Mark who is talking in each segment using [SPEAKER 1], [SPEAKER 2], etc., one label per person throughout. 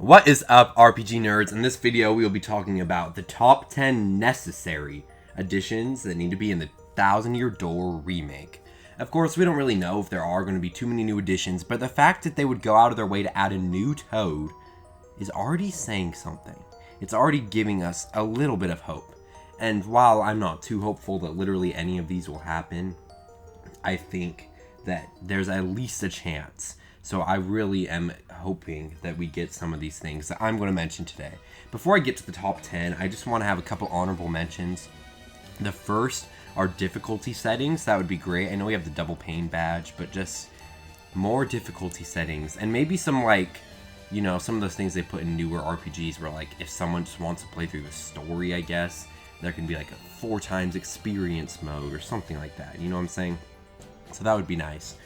[SPEAKER 1] What is up, RPG nerds? In this video, we will be talking about the top 10 necessary additions that need to be in the 1000-Year Door Remake. Of course, we don't really know if there are going to be too many new additions, but the fact that they would go out of their way to add a new toad is already saying something. It's already giving us a little bit of hope. And while I'm not too hopeful that literally any of these will happen, I think that there's at least a chance. So I really am hoping that we get some of these things that I'm going to mention today. Before I get to the top 10, I just want to have a couple honorable mentions. The first are difficulty settings. That would be great. I know we have the double pain badge, but just more difficulty settings. And maybe some, like, you know, some of those things they put in newer RPGs where, like, if someone just wants to play through the story, I guess, there can be, like, a 4 times experience mode or something like that. You know what I'm saying? So that would be nice.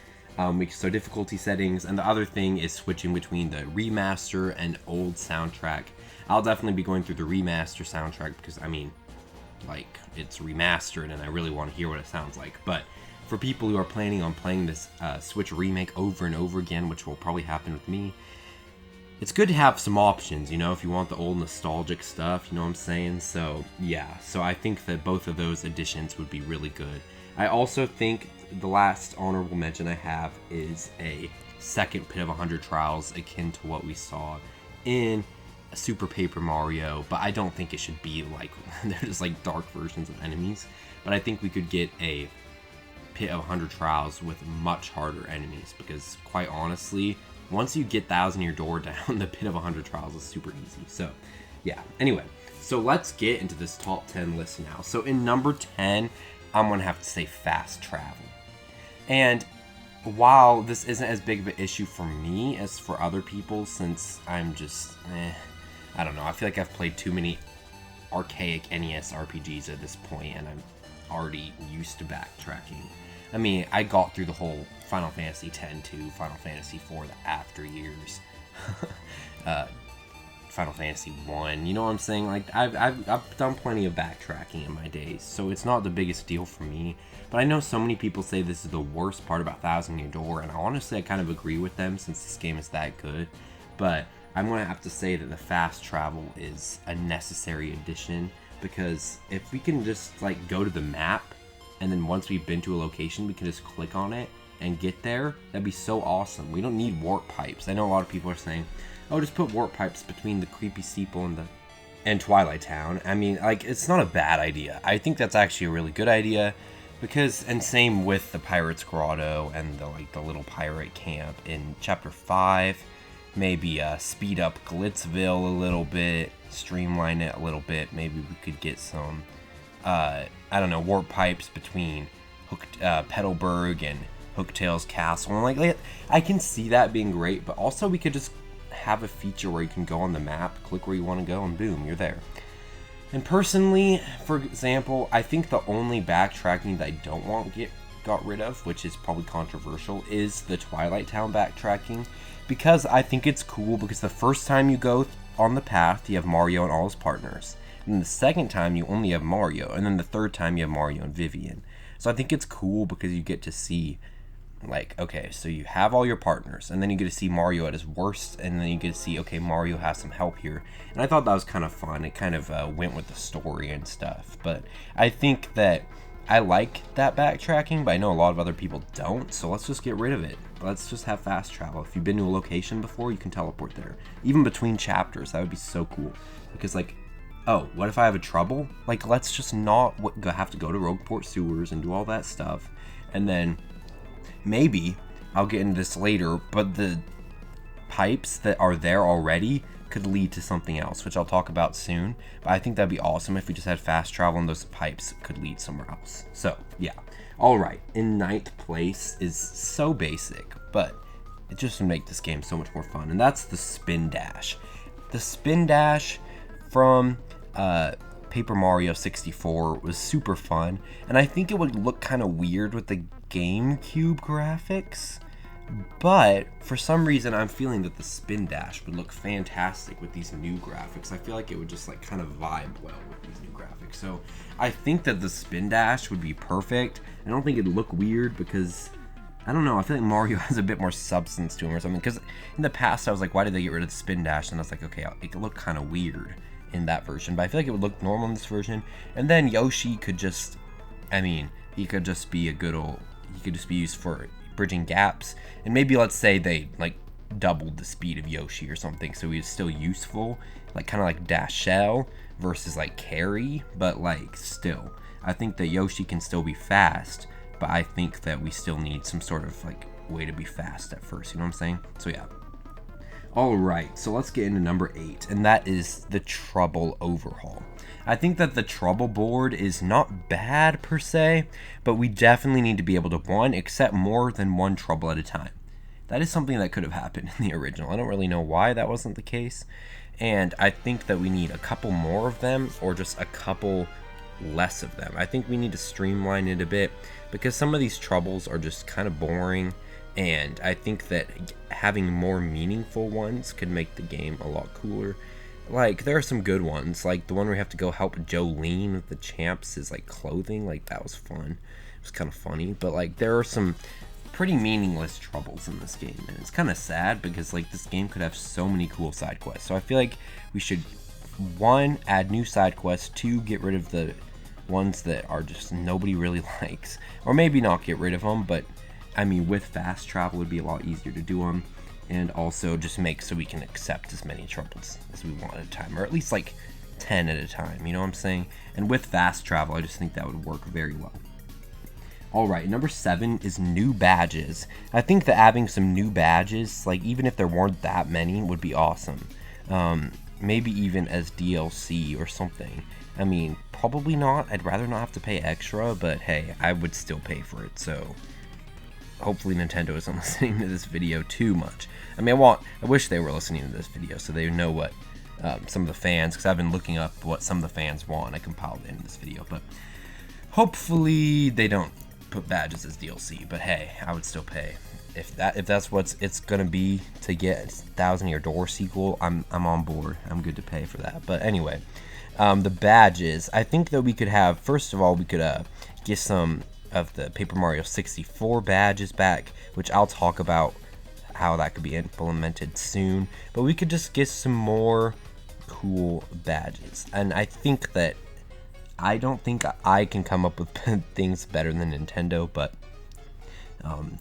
[SPEAKER 1] So difficulty settings, and the other thing is switching between the remaster and old soundtrack. I'll definitely be going through the remaster soundtrack because, I mean, like, it's remastered and I really want to hear what it sounds like. But for people who are planning on playing this Switch remake over and over again, which will probably happen with me, it's good to have some options, you know, if you want the old nostalgic stuff, you know what I'm saying? So, yeah, so I think that both of those additions would be really good. I also think the last honorable mention I have is a second Pit of 100 Trials akin to what we saw in Super Paper Mario, but I don't think it should be like, they're just like dark versions of enemies, but I think we could get a Pit of 100 Trials with much harder enemies, because quite honestly, once you get 1000-Year Door down, the Pit of 100 Trials is super easy. So yeah, anyway, so let's get into this top 10 list now. So in number 10, I'm gonna have to say fast travel. And while this isn't as big of an issue for me as for other people, since I'm just, I don't know, I feel like I've played too many archaic NES RPGs at this point, and I'm already used to backtracking. I mean, I got through the whole Final Fantasy X to Final Fantasy IV, the after years, Final Fantasy 1, you know what I'm saying? Like, I've done plenty of backtracking in my days, so it's not the biggest deal for me. But I know so many people say this is the worst part about 1000-Year Door, and honestly, I kind of agree with them since this game is that good. But I'm going to have to say that the fast travel is a necessary addition, because if we can just, like, go to the map, and then once we've been to a location, we can just click on it and get there, that'd be so awesome. We don't need warp pipes. I know a lot of people are saying, oh, just put warp pipes between the creepy steeple and Twilight Town. I mean, like, it's not a bad idea. I think that's actually a really good idea, because, and same with the Pirate's Grotto and the little pirate camp in Chapter 5. Maybe speed up Glitzville a little bit, streamline it a little bit. Maybe we could get some, I don't know, warp pipes between Petalburg and Hooktail's Castle. And like, I can see that being great, but also we could just have a feature where you can go on the map, click where you want to go, and boom, you're there. And personally, for example, I think the only backtracking that I don't want got rid of, which is probably controversial, is the Twilight Town backtracking, because I think it's cool, because the first time you go on the path, you have Mario and all his partners, and then the second time you only have Mario, and then the third time you have Mario and Vivian. So I think it's cool because you get to see, like, okay, so you have all your partners, and then you get to see Mario at his worst, and then you get to see, okay, Mario has some help here. And I thought that was kind of fun. It kind of went with the story and stuff. But I think that I like that backtracking, but I know a lot of other people don't, so let's just get rid of it. Let's just have fast travel. If you've been to a location before, you can teleport there. Even between chapters, that would be so cool. Because, like, oh, what if I have a trouble? Like, let's just not have to go to Rogueport Sewers and do all that stuff, and then maybe, I'll get into this later, but the pipes that are there already could lead to something else, which I'll talk about soon. But I think that'd be awesome if we just had fast travel and those pipes could lead somewhere else. So, yeah. Alright, in 9th place is so basic, but it just would make this game so much more fun, and that's the Spin Dash. The Spin Dash from Paper Mario 64 was super fun, and I think it would look kind of weird with the GameCube graphics, but for some reason I'm feeling that the Spin Dash would look fantastic with these new graphics. I feel like it would just like kind of vibe well with these new graphics. So I think that the Spin Dash would be perfect. I don't think it'd look weird because I don't know, I feel like Mario has a bit more substance to him or something, because in the past I was like, why did they get rid of the spin dash? And I was like, okay, it could look kind of weird in that version, but I feel like it would look normal in this version. And then Yoshi could just, I mean, he could just be he could just be used for bridging gaps, and maybe let's say they like doubled the speed of Yoshi or something, so he's still useful, like kind of like Dash Shell versus like Carry, but like still, I think that Yoshi can still be fast, but I think that we still need some sort of like way to be fast at first, you know what I'm saying? So yeah. Alright, so let's get into number 8, and that is the Trouble Overhaul. I think that the Trouble board is not bad per se, but we definitely need to be able to, one, accept more than one trouble at a time. That is something that could have happened in the original. I don't really know why that wasn't the case, and I think that we need a couple more of them, or just a couple less of them. I think we need to streamline it a bit, because some of these troubles are just kind of boring, and I think that having more meaningful ones could make the game a lot cooler. Like, there are some good ones, like the one where you have to go help Jolene with the champs' like clothing, like that was fun. It was kind of funny, but like there are some pretty meaningless troubles in this game, and it's kind of sad because like this game could have so many cool side quests. So I feel like we should, 1, add new side quests, 2, get rid of the ones that are just nobody really likes, or maybe not get rid of them, but I mean with fast travel it would be a lot easier to do them, and also just make so we can accept as many troubles as we want at a time, or at least like 10 at a time, you know what I'm saying? And with fast travel I just think that would work very well. Alright, number 7 is new badges. I think that adding some new badges, like even if there weren't that many, would be awesome. Maybe even as DLC or something. I mean, probably not. I'd rather not have to pay extra, but hey, I would still pay for it, so hopefully Nintendo isn't listening to this video too much. I mean, I wish they were listening to this video so they know what some of the fans, because I've been looking up what some of the fans want. I compiled it in this video, but hopefully they don't put badges as DLC, but hey, I would still pay. If that's what it's gonna be to get 1,000 Year Door sequel, I'm on board. I'm good to pay for that. But anyway, the badges, I think that we could have, first of all, we could get some of the Paper Mario 64 badges back, which I'll talk about how that could be implemented soon, but we could just get some more cool badges. And I think that I don't think I can come up with things better than Nintendo, but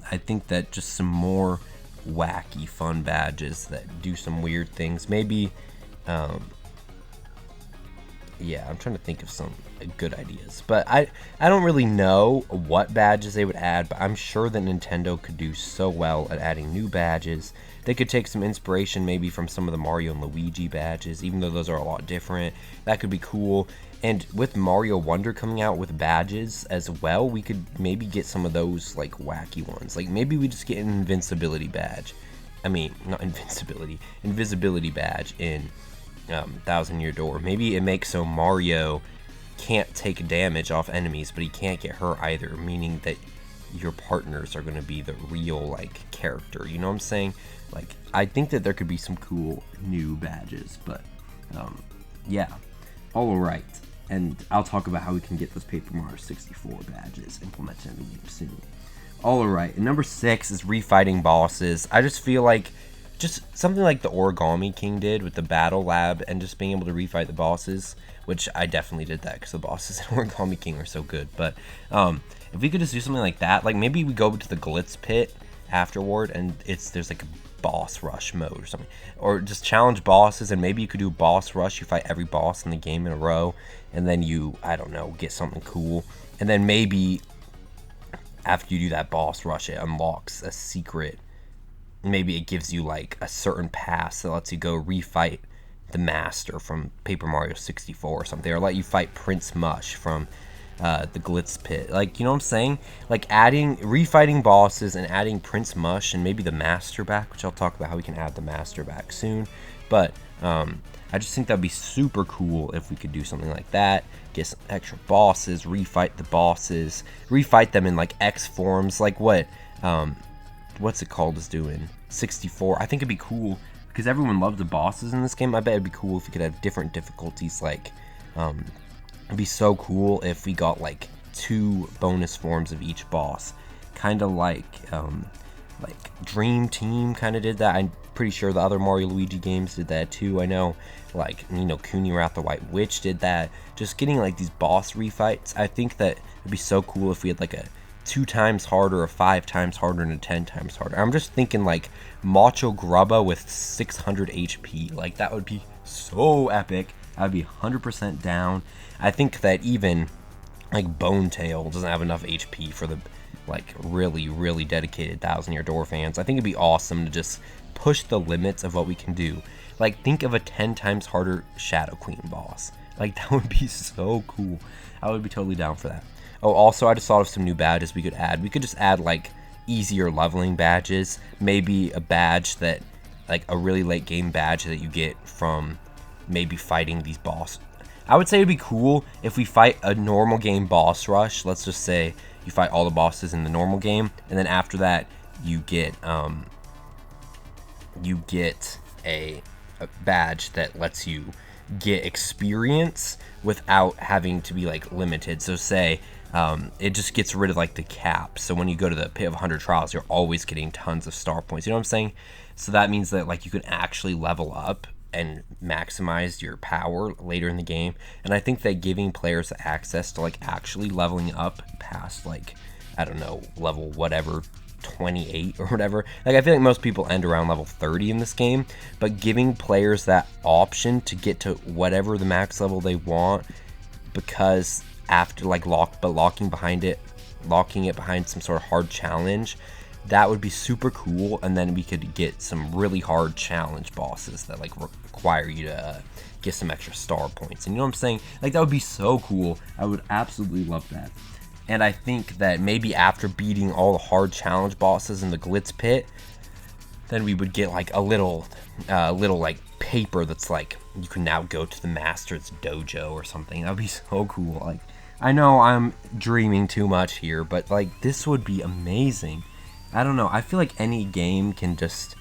[SPEAKER 1] I think that just some more wacky fun badges that do some weird things, maybe yeah, I'm trying to think of some good ideas, but I don't really know what badges they would add, but I'm sure that Nintendo could do so well at adding new badges. They could take some inspiration maybe from some of the Mario and Luigi badges, even though those are a lot different. That could be cool. And with Mario Wonder coming out with badges as well, we could maybe get some of those like wacky ones. Like maybe we just get an invincibility badge. I mean, not invincibility, invisibility badge in 1,000 Year Door. Maybe it makes so Mario can't take damage off enemies, but he can't get hurt either, meaning that your partners are going to be the real like character, you know what I'm saying? Like, I think that there could be some cool new badges, but yeah. Alright, and I'll talk about how we can get those Paper Mario 64 badges implemented in the game soon. Alright, and number 6 is refighting bosses. I just feel like just something like the Origami King did with the Battle Lab and just being able to refight the bosses, which I definitely did that because the bosses in Origami King are so good. But if we could just do something like that, like maybe we go to the Glitz Pit afterward and there's like a boss rush mode or something, or just challenge bosses, and maybe you could do boss rush, you fight every boss in the game in a row, and then you, I don't know, get something cool, and then maybe after you do that boss rush it unlocks a secret. Maybe it gives you like a certain pass that lets you go refight the master from Paper Mario 64 or something, or let you fight Prince Mush from the Glitz Pit. Like, you know what I'm saying? Like refighting bosses and adding Prince Mush and maybe the master back, which I'll talk about how we can add the master back soon. But I just think that'd be super cool if we could do something like that. Get some extra bosses, refight the bosses, refight them in like X forms, like what what's it called is doing 64. I think it'd be cool because everyone loved the bosses in this game. I bet it'd be cool if we could have different difficulties. Like it'd be so cool if we got like 2 bonus forms of each boss, kind of like Dream Team kind of did that. I'm pretty sure the other Mario Luigi games did that too. I know, like, you know, Kuni Wrath the White Witch did that. Just getting like these boss refights. I think that it'd be so cool if we had like a 2 times harder, a 5 times harder, and a 10 times harder. I'm just thinking like Macho Grubba with 600 HP. Like, that would be so epic. I'd be 100% down. I think that even like Bone Tail doesn't have enough HP for the like really dedicated Thousand Year Door fans. I think it'd be awesome to just push the limits of what we can do. Like, think of a 10 times harder Shadow Queen boss. Like, that would be so cool. I would be totally down for that. Oh, also, I just thought of some new badges we could add. We could just add like easier leveling badges. Maybe a badge that, like a really late game badge that you get from maybe fighting these boss. I would say it'd be cool if we fight a normal game boss rush. Let's just say you fight all the bosses in the normal game, and then after that you get a badge that lets you get experience without having to be like limited. So say it just gets rid of like the cap. So when you go to the Pit of 100 Trials, you're always getting tons of star points. You know what I'm saying? So that means that like you can actually level up and maximize your power later in the game. And I think that giving players access to like actually leveling up past like, I don't know, level whatever, 28 or whatever. Like, I feel like most people end around level 30 in this game, but giving players that option to get to whatever the max level they want, because after like locking it behind some sort of hard challenge, that would be super cool. And then we could get some really hard challenge bosses that like require you to get some extra star points. And you know what I'm saying? Like, that would be so cool. I would absolutely love that. And I think that maybe after beating all the hard challenge bosses in the Glitz Pit, then we would get like a little like paper that's like, you can now go to the Master's Dojo or something. That would be so cool. Like, I know I'm dreaming too much here, but like, this would be amazing. I don't know. I feel like any game can just...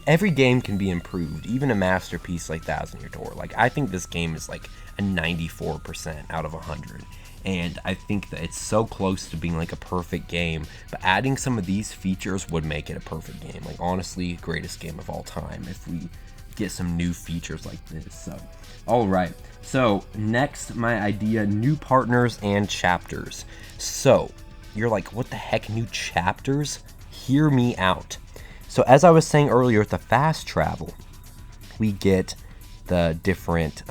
[SPEAKER 1] every game can be improved. Even a masterpiece like Thousand Year Door. Like, I think this game is like a 94% out of 100. And I think that it's so close to being like a perfect game. But adding some of these features would make it a perfect game. Like, honestly, greatest game of all time if we get some new features like this. So, alright. So, next, my idea, new partners and chapters. So, you're like, what the heck, new chapters? Hear me out. So as I was saying earlier, with the fast travel, we get the different,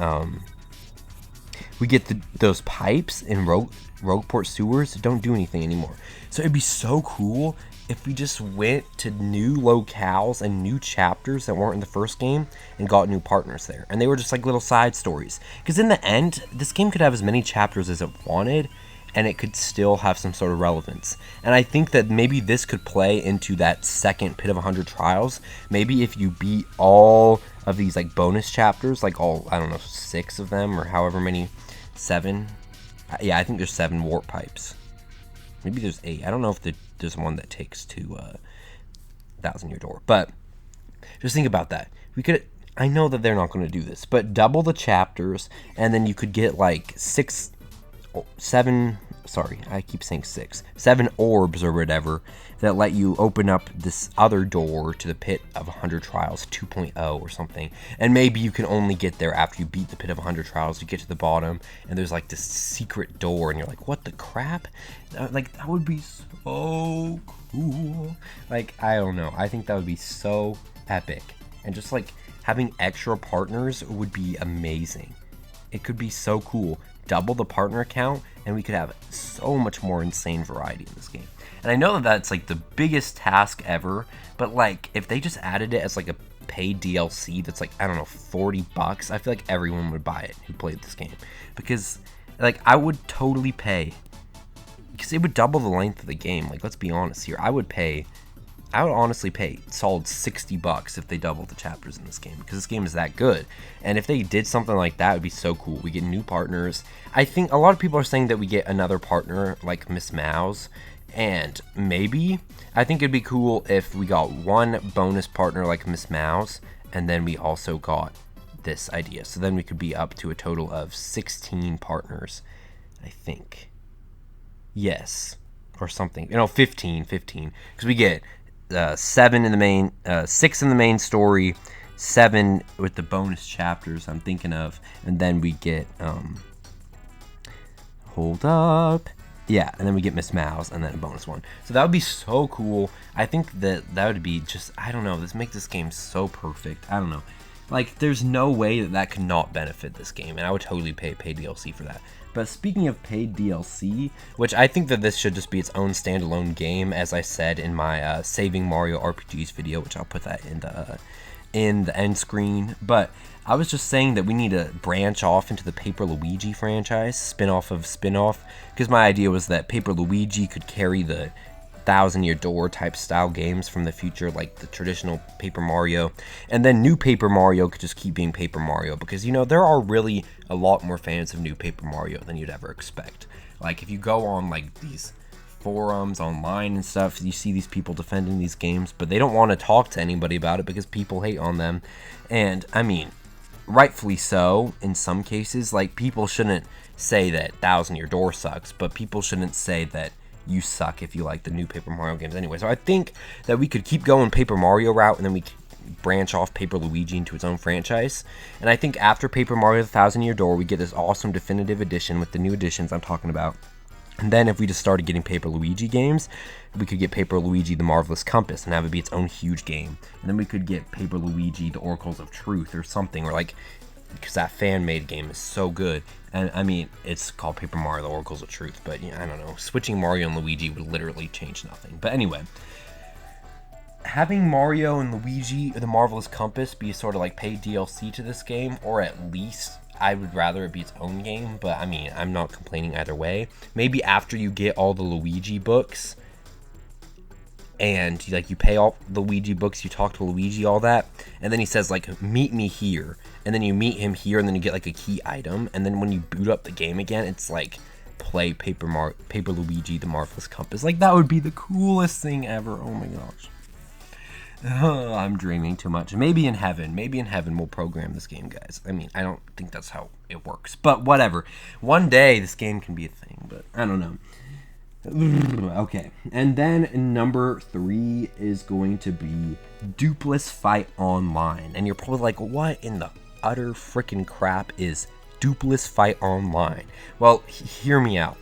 [SPEAKER 1] we get those pipes in Rogueport sewers don't do anything anymore. So it'd be so cool if we just went to new locales and new chapters that weren't in the first game and got new partners there. And they were just like little side stories. Because in the end, this game could have as many chapters as it wanted, and it could still have some sort of relevance. And I think that maybe this could play into that second Pit of 100 Trials. Maybe if you beat all of these like bonus chapters, like all, I don't know, 6 of them or however many, 7. Yeah, I think there's 7 warp pipes. Maybe there's 8. I don't know if there's one that takes to Thousand Year Door. But just think about that. We could, I know that they're not going to do this, but double the chapters, and then you could get like 7 orbs or whatever that let you open up this other door to the Pit of 100 Trials 2.0 or something. And maybe you can only get there after you beat the Pit of 100 Trials. You get to the bottom and there's like this secret door and you're like, what the crap? Like, that would be so cool. Like, I don't know. I think that would be so epic. And just like having extra partners would be amazing. It could be so cool. Double the partner count, and we could have so much more insane variety in this game. And I know that that's like the biggest task ever, but like, if they just added it as like a paid DLC that's like, I don't know, $40, I feel like everyone would buy it who played this game. Because like, I would totally pay, because it would double the length of the game. Like, let's be honest here. I would honestly pay solid $60 if they doubled the chapters in this game, because this game is that good. And if they did something like that, it would be so cool. We get new partners. I think a lot of people are saying that we get another partner like Miss Mouse, and maybe, I think it'd be cool if we got one bonus partner like Miss Mouse, and then we also got this idea. So then we could be up to a total of 16 partners, I think. Yes. or something. 15, because we get 7 in the main, 6 in the main story, 7 with the bonus chapters I'm thinking of, and then we get hold up. Yeah, and then we get Miss Mouse, and then a bonus one. So that would be so cool. I think that would be just, I don't know, make this game so perfect. I don't know. Like, there's no way that could not benefit this game, and I would totally pay DLC for that. But speaking of paid DLC, which I think that this should just be its own standalone game, as I said in my Saving Mario RPGs video, which I'll put that in the end screen. But I was just saying that we need to branch off into the Paper Luigi franchise, spin-off of spin-off, because my idea was that Paper Luigi could carry the Thousand Year Door type style games from the future, like the traditional Paper Mario, and then new Paper Mario could just keep being Paper Mario, because there are really a lot more fans of new Paper Mario than you'd ever expect. Like, if you go on like these forums online and stuff, you see these people defending these games, but they don't want to talk to anybody about it because people hate on them. And I mean, rightfully so in some cases. Like, people shouldn't say that Thousand Year Door sucks, but people shouldn't say that you suck if you like the new Paper Mario games anyway. So I think that we could keep going Paper Mario route, and then we branch off Paper Luigi into its own franchise. And I think after Paper Mario the Thousand Year Door, we get this awesome definitive edition with the new editions I'm talking about. And then if we just started getting Paper Luigi games, we could get Paper Luigi the Marvelous Compass and have it be its own huge game. And then we could get Paper Luigi the Oracles of Truth or something, or like, because that fan-made game is so good. And I mean, it's called Paper Mario the Oracles of Truth, but I don't know, switching Mario and Luigi would literally change nothing. But anyway, having Mario and Luigi the Marvelous Compass be sort of like paid DLC to this game, or at least I would rather it be its own game, but I mean, I'm not complaining either way. Maybe after you get all the Luigi books, and like you pay all the Luigi books, you talk to Luigi, all that, and then he says like, meet me here, and then you meet him here, and then you get like a key item, and then when you boot up the game again, it's like, play Paper Luigi the Marvelous Compass. Like, that would be the coolest thing ever. Oh my gosh. I'm dreaming too much. Maybe in heaven we'll program this game, guys. I mean, I don't think that's how it works, but whatever. One day this game can be a thing, but I don't know. Okay, and then number 3 is going to be Dupless Fight Online. And you're probably like, what in the utter freaking crap is Dupless Fight Online? Well, hear me out.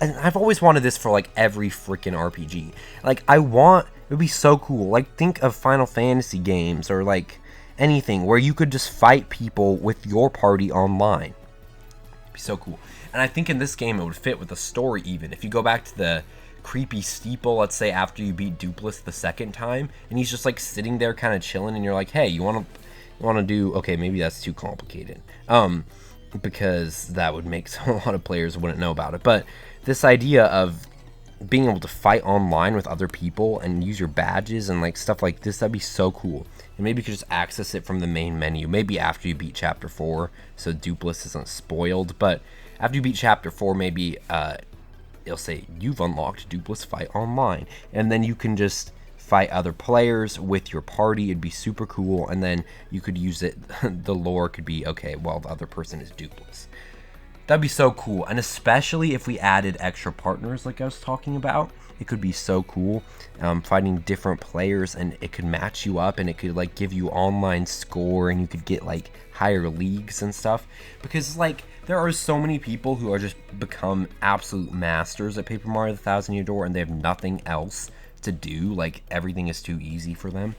[SPEAKER 1] I've always wanted this for like every freaking RPG. Like, it would be so cool. Like, think of Final Fantasy games or like anything where you could just fight people with your party online. It'd be so cool. And I think in this game it would fit with the story even. If you go back to the creepy steeple, let's say after you beat Dupless the second time, and he's just like sitting there kind of chilling, and you're like, hey, you want to do, okay, maybe that's too complicated. Because that would make a lot of players wouldn't know about it. But this idea of being able to fight online with other people and use your badges and like stuff like this, that'd be so cool. And maybe you could just access it from the main menu, maybe after you beat chapter 4, so Dupless isn't spoiled. But after you beat chapter 4, maybe it'll say you've unlocked Dupless Fight Online, and then you can just fight other players with your party. It'd be super cool. And then you could use it, the lore could be, okay, well, the other person is Dupless. That'd be so cool. And especially if we added extra partners like I was talking about, it could be so cool. Fighting different players, and it could match you up, and it could like give you online score, and you could get like higher leagues and stuff. Because like, there are so many people who are just become absolute masters at Paper Mario the Thousand Year Door, and they have nothing else to do. Like, everything is too easy for them.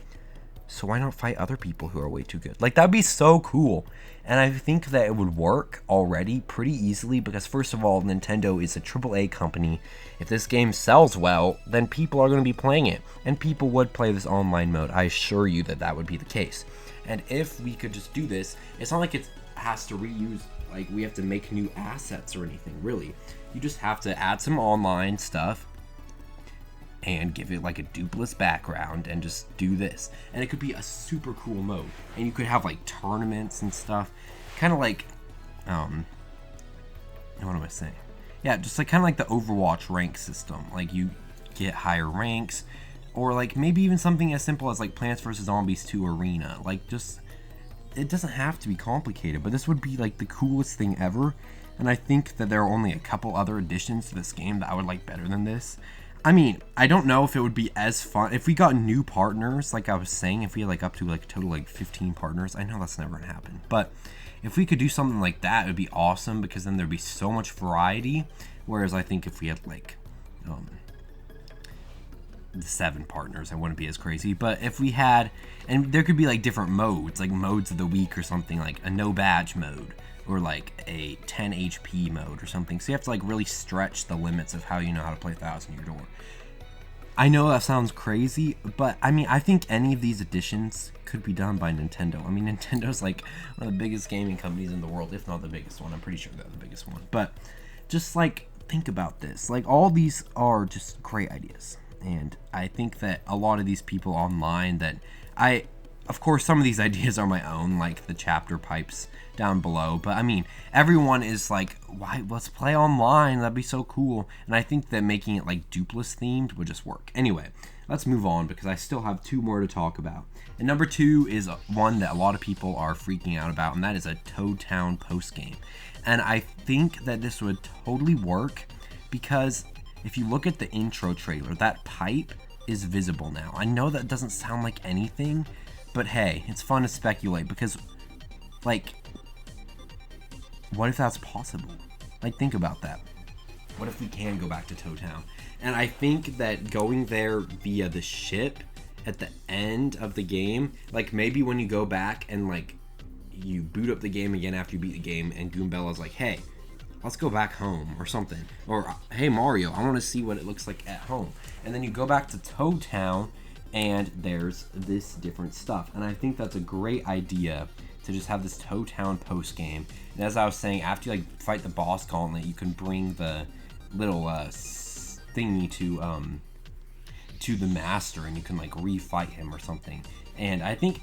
[SPEAKER 1] So why not fight other people who are way too good? Like, that'd be so cool. And I think that it would work already pretty easily, because first of all, Nintendo is a AAA company. If this game sells well, then people are going to be playing it, and people would play this online mode. I assure you that that would be the case. And if we could just do this, it's not like it has to reuse, like we have to make new assets or anything, really. You just have to add some online stuff and give it like a Dupless background and just do this. And it could be a super cool mode. And you could have like tournaments and stuff. Kind of like, what am I saying? Yeah, just like kind of like the Overwatch rank system. Like, you get higher ranks, or like maybe even something as simple as like Plants vs. Zombies 2 Arena. Like, just, it doesn't have to be complicated, but this would be like the coolest thing ever. and I think that there are only a couple other additions to this game that I would like better than this. I mean, I don't know if it would be as fun if we got new partners, like I was saying, if we had like up to like a total like 15 partners. I know that's never gonna happen, but if we could do something like that, it would be awesome, because then there'd be so much variety. Whereas I think if we had like the 7 partners, I wouldn't be as crazy. But if we had, and there could be like different modes, like modes of the week or something, like a no badge mode or like a 10 HP mode or something. So you have to like really stretch the limits of how you know how to play 1,000 Year Door. I know that sounds crazy, but I mean, I think any of these additions could be done by Nintendo. I mean, Nintendo's like one of the biggest gaming companies in the world, if not the biggest one. I'm pretty sure they're the biggest one. But just like, think about this. Like, all these are just great ideas. And I think that a lot of these people online that of course, some of these ideas are my own, like the chapter pipes down below. But I mean, everyone is like, why? Let's play online. That'd be so cool. And I think that making it like Dupless themed would just work. Anyway, let's move on, because I still have 2 more to talk about. And number 2 is one that a lot of people are freaking out about, and that is a Toad Town post game. And I think that this would totally work, because if you look at the intro trailer, that pipe is visible now. I know that doesn't sound like anything, but hey, it's fun to speculate, because, like, what if that's possible? Like, think about that. What if we can go back to Toad Town? And I think that going there via the ship at the end of the game, like, maybe when you go back and, like, you boot up the game again after you beat the game, and Goombella's like, hey, let's go back home or something. Or, hey, Mario, I want to see what it looks like at home. And then you go back to Toad Town, and there's this different stuff. And I think that's a great idea, to just have this Toad Town post game. And as I was saying, after you like fight the boss gauntlet, you can bring the little thingy to the master, and you can like refight him or something. And I think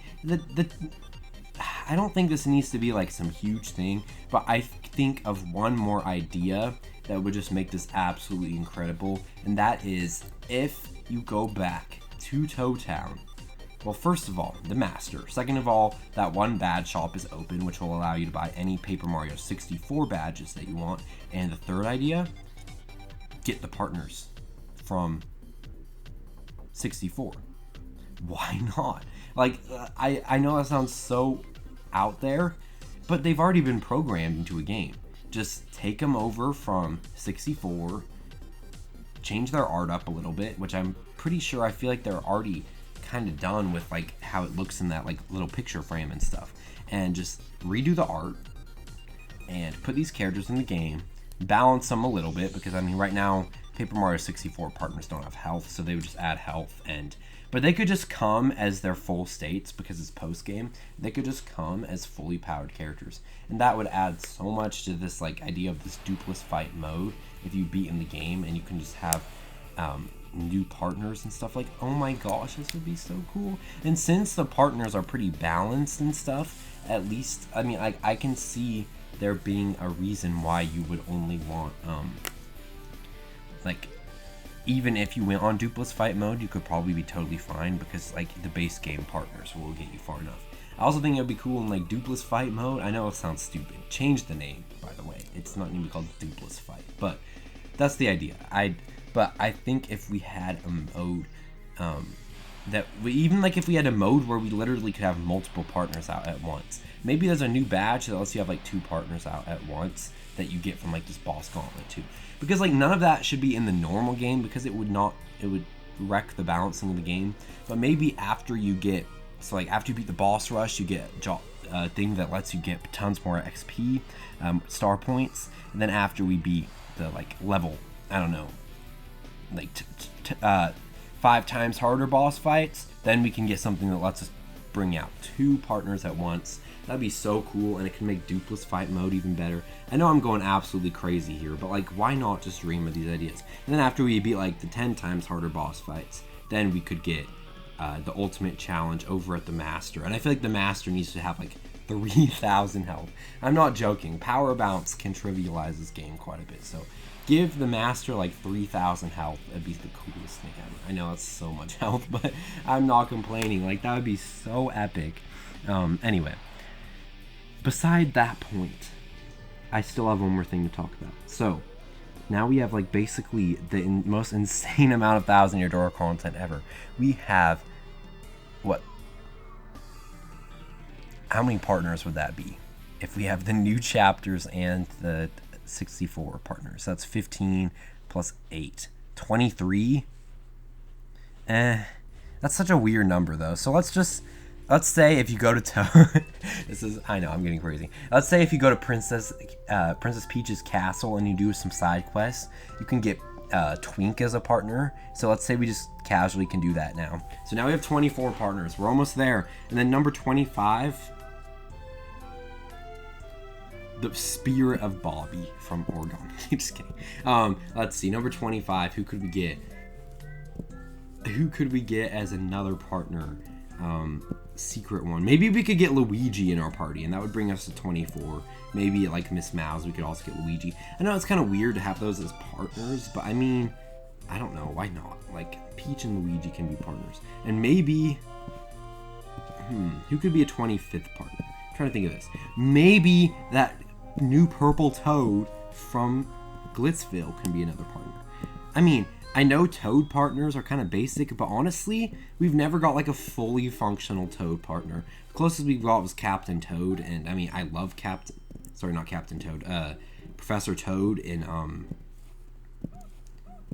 [SPEAKER 1] I don't think this needs to be like some huge thing, but I think of one more idea that would just make this absolutely incredible. And that is, if you go back to Toad Town, well, first of all, the master. Second of all, that one badge shop is open, which will allow you to buy any Paper Mario 64 badges that you want. And the third idea, get the partners from 64. Why not? Like, I know that sounds so out there, but they've already been programmed into a game. Just take them over from 64, change their art up a little bit, which I'm pretty sure, I feel like they're already kind of done with like how it looks in that like little picture frame and stuff, and just redo the art and put these characters in the game, balance them a little bit, because I mean, right now Paper Mario 64 partners don't have health, so they would just add health, but they could just come as their full states, because it's post game. They could just come as fully powered characters, and that would add so much to this like idea of this dupless fight mode if you beat in the game, and you can just have new partners and stuff. Like, oh my gosh, this would be so cool. And since the partners are pretty balanced and stuff, at least, I mean, I can see there being a reason why you would only want like, even if you went on dupless fight mode, you could probably be totally fine, because like the base game partners will get you far enough. I also think it would be cool in like dupless fight mode. I know it sounds stupid. Change the name, by the way. It's not going to be called dupless fight, but that's the idea. But I think if we had a mode if we had a mode where we literally could have multiple partners out at once. Maybe there's a new badge that lets you have like 2 partners out at once that you get from like this boss gauntlet too. Because like none of that should be in the normal game, because it would wreck the balancing of the game. But maybe after you get, so like after you beat the boss rush, you get a thing that lets you get tons more XP, star points. And then after we beat the like level, I don't know, like 5 times harder boss fights, then we can get something that lets us bring out 2 partners at once. That'd be so cool, and it can make dupless fight mode even better. I know I'm going absolutely crazy here, but like, why not just dream of these ideas? And then after we beat like the 10 times harder boss fights, then we could get the ultimate challenge over at the master. And I feel like the master needs to have like 3,000 health. I'm not joking. Power bounce can trivialize this game quite a bit, so give the master like 3,000 health. That'd be the coolest thing ever. I know it's so much health, but I'm not complaining. Like, that would be so epic. Anyway, beside that point, I still have one more thing to talk about. So, now we have like basically the most insane amount of 1,000-year door content ever. We have, what? How many partners would that be? If we have the new chapters and the 64 partners. That's 15 plus 8. 23? That's such a weird number though. So let's say if you go to Toad, I know I'm getting crazy. Let's say if you go to Princess Peach's castle and you do some side quests, you can get Twink as a partner. So let's say we just casually can do that now. So now we have 24 partners. We're almost there. And then number 25, the Spirit of Bobby from Origami. Just kidding. Let's see. Number 25. Who could we get? Who could we get as another partner? Secret one. Maybe we could get Luigi in our party, and that would bring us to 24. Maybe like Miss Mouse, we could also get Luigi. I know it's kind of weird to have those as partners, but I mean, I don't know. Why not? Like, Peach and Luigi can be partners. And maybe, who could be a 25th partner? I'm trying to think of this. Maybe that new purple Toad from Glitzville can be another partner. I mean, I know Toad partners are kind of basic, but honestly, we've never got like a fully functional Toad partner. The closest we got was Captain Toad, and I mean, I love Professor Toad in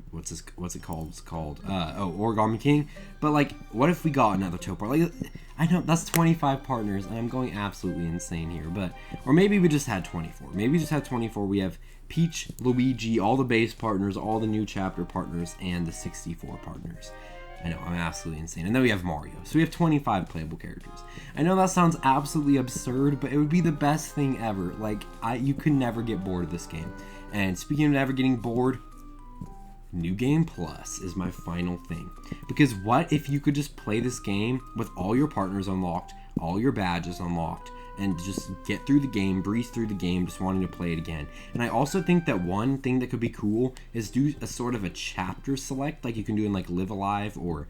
[SPEAKER 1] what's it called? It's called Origami King. But like, what if we got another Toad partner? Like, I know that's 25 partners, and I'm going absolutely insane here. But or maybe we just had 24. Maybe we just had 24. We have Peach, Luigi, all the base partners, all the new chapter partners, and the 64 partners. I know, I'm absolutely insane. And then we have Mario. So we have 25 playable characters. I know that sounds absolutely absurd, but it would be the best thing ever. Like, you could never get bored of this game. And speaking of never getting bored, New Game Plus is my final thing. Because what if you could just play this game with all your partners unlocked, all your badges unlocked, and just get through the game, breeze through the game, just wanting to play it again. And I also think that one thing that could be cool is do a sort of a chapter select, like you can do in like Live Alive or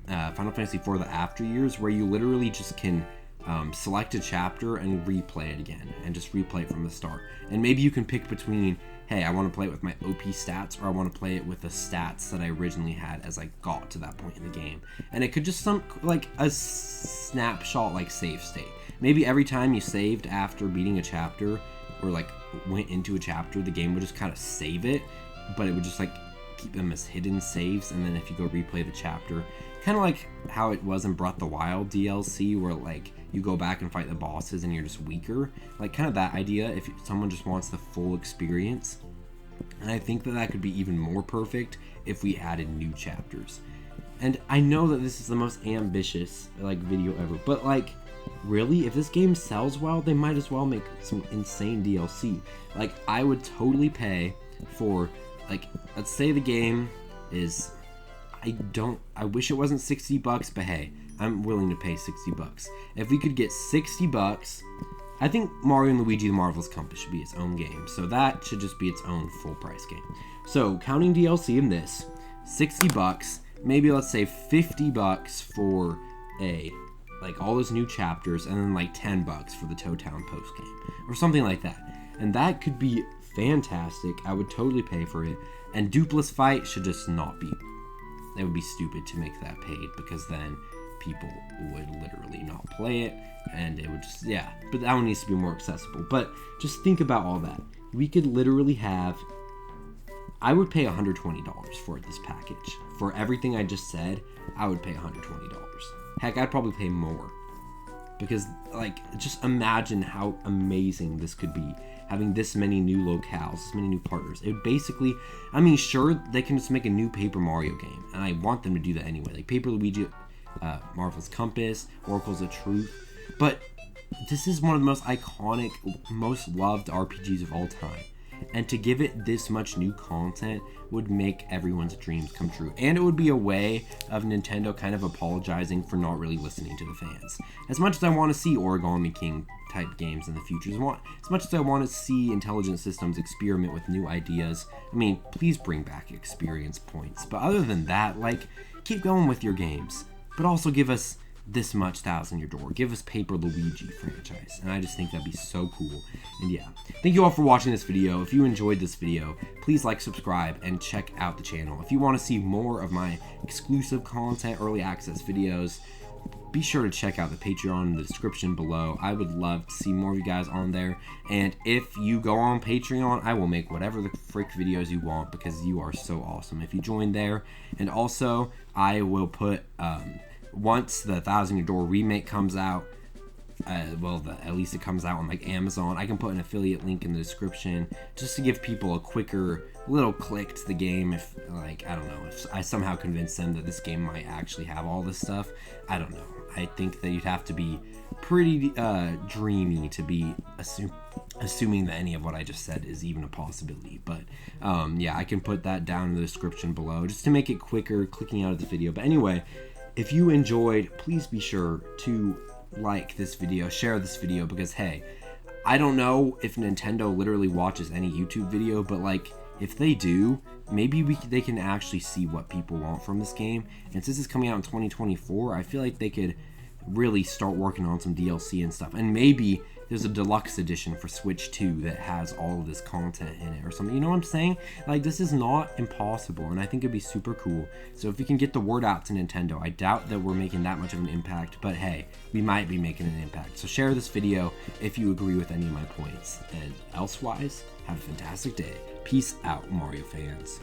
[SPEAKER 1] Final Fantasy IV The After Years, where you literally just can select a chapter and replay it again, and just replay it from the start. And maybe you can pick between, hey, I want to play it with my OP stats, or I want to play it with the stats that I originally had as I got to that point in the game. And it could just like a snapshot, like save state. Maybe every time you saved after beating a chapter, or like went into a chapter, the game would just kind of save it, but it would just like keep them as hidden saves, and then if you go replay the chapter, kind of like how it was in Breath of the Wild DLC, where like you go back and fight the bosses and you're just weaker, like kind of that idea if someone just wants the full experience. And I think that could be even more perfect if we added new chapters. And I know that this is the most ambitious like video ever, but like, really, if this game sells well, they might as well make some insane DLC. Like, I would totally pay for, like, let's say the game is, I wish it wasn't $60, but hey, I'm willing to pay $60. If we could get $60, I think Mario and Luigi The Marvelous Compass should be its own game, so that should just be its own full price game. So, counting DLC in this, $60, maybe let's say $50 for like all those new chapters, and then like $10 for the Toad Town post game, or something like that. And that could be fantastic. I would totally pay for it. And Dupless Fight should just not be. It would be stupid to make that paid, because then people would literally not play it, and it would just, yeah. But that one needs to be more accessible. But just think about all that. We could literally have, I would pay $120 for this package. For everything I just said, I would pay $120. Heck, I'd probably pay more. Because, like, just imagine how amazing this could be. Having this many new locales, this many new partners. It would basically, I mean, sure, they can just make a new Paper Mario game. And I want them to do that anyway. Like Paper Luigi, Marvel's Compass, Oracles of Truth. But this is one of the most iconic, most loved RPGs of all time. And to give it this much new content would make everyone's dreams come true. And it would be a way of Nintendo kind of apologizing for not really listening to the fans. As much as I want to see Origami King type games in the future, as much as I want to see Intelligent Systems experiment with new ideas, I mean, please bring back experience points. But other than that, like, keep going with your games. But also give us this much 1,000 Year Door. Give us Paper Luigi franchise. And I just think that'd be so cool. And yeah, thank you all for watching this video. If you enjoyed this video, please like, subscribe, and check out the channel. If you want to see more of my exclusive content, early access videos, be sure to check out the Patreon in the description below. I would love to see more of you guys on there. And if you go on Patreon, I will make whatever the frick videos you want because you are so awesome if you join there. And also, I will put, once the 1,000 Year Door remake comes out, at least it comes out on like Amazon, I can put an affiliate link in the description just to give people a quicker little click to the game. If, like, I don't know, if I somehow convince them that this game might actually have all this stuff, I don't know. I think that you'd have to be pretty dreamy to be assuming that any of what I just said is even a possibility. But yeah, I can put that down in the description below just to make it quicker clicking out of the video. But anyway, if you enjoyed, please be sure to like this video, share this video, because hey, I don't know if Nintendo literally watches any YouTube video, but like, if they do, maybe they can actually see what people want from this game. And since it's coming out in 2024, I feel like they could really start working on some DLC and stuff. And maybe there's a deluxe edition for Switch 2 that has all of this content in it or something. You know what I'm saying? Like, this is not impossible, and I think it'd be super cool. So if we can get the word out to Nintendo, I doubt that we're making that much of an impact, but hey, we might be making an impact. So share this video if you agree with any of my points. And elsewise, have a fantastic day. Peace out, Mario fans.